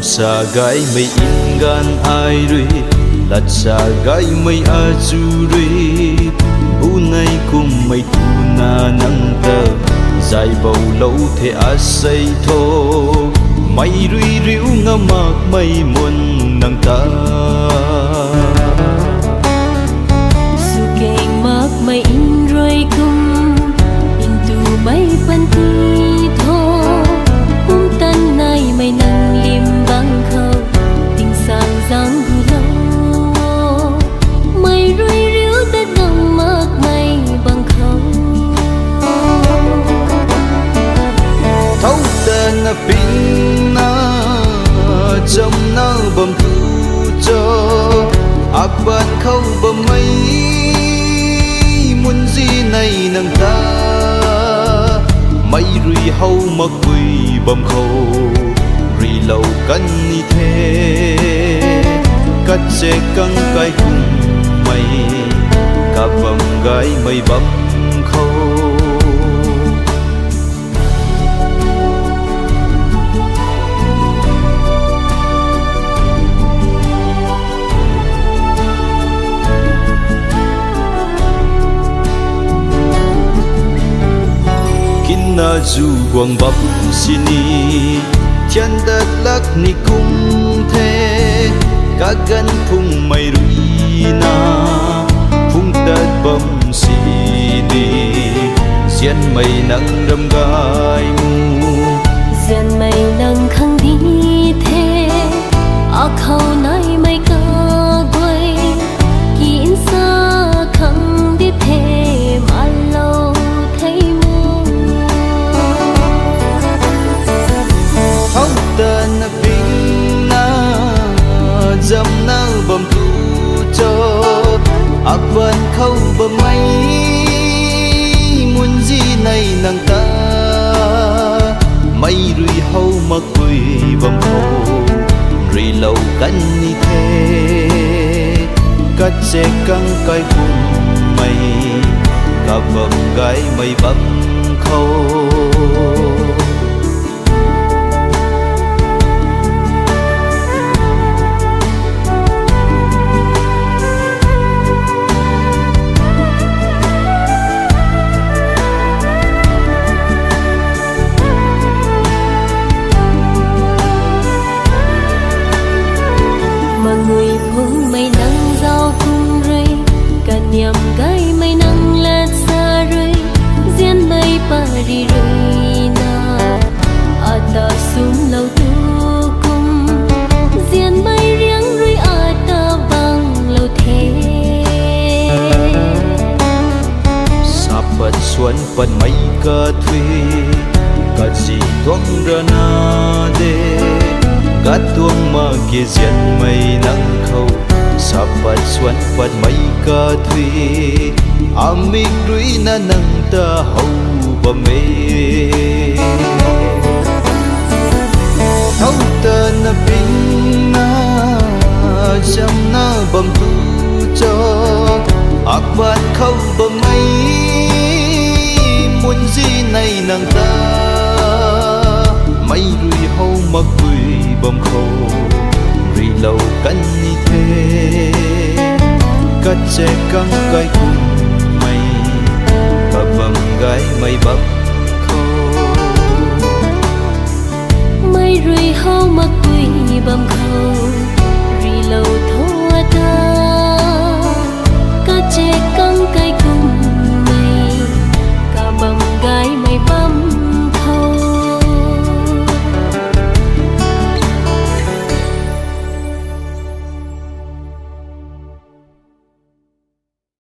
sa gai mây in gan ai rui lạt sa gai mây a chu rui bu nay cùng mây tu na nang tơ dài bầu lâu thế a say thô mây rui riu ngâm mạc mây muôn nang ta su keng mạc mây in roi kum in tu mây pan ti tho tan nay mây nang lim bang khâu tình sang giang gu lâu mây rui riu đất ngâm mạc mây bang khâu thâu tên pin na trong na bầm thu cho ban khâu bầm mây muốn gì này nâng ta mây rui hâu mặc quỳ bầm khâu rì lâu cân ni thế cắt xe căng cái cùng mây cả bầm gái mây bầm khâu na du quang bắp sini chân đất lắc ni cung thế cả gan phung mây rui na phung đất bầm sini diên mây nắng đâm gai mu diên mây nắng khăng đi thế ở khâu nay mây ca quay kín xa khăng đi thế mà lâu thấy tên pin na dầm na bầm tu cho ban khâu bầm mây muốn gì này nàng ta mây rui hâu mặc quỳ bầm khâu rì lâu cánh ni thế cắt xe căng cái cùng mây cả bầm gái mây bầm khâu niềm gai mây nắng lát xa rơi diên mây pa đi rơi na ta sum lâu tu cung diên mây riêng rơi ta bang lâu thế sắp bận xuân bận mây ca thuê cả gì tuông ra na đê cả tuông mà kia diên mây nắng khâu sapat xuân phật mây ca thuy amik rui na nang ta hậu bầm mê thâu tên pin na chăm na bầm tu cho ban khâu bầm mây muốn gì này nang ta mây rui hâu mặc quỳ bầm khâu rì lâu cánh ni thế cắt xe căng cái cùng mây cả vầng gái mây bắp khâu mây rui hâu mặc quỳ bầm khâu rì lâu thua ta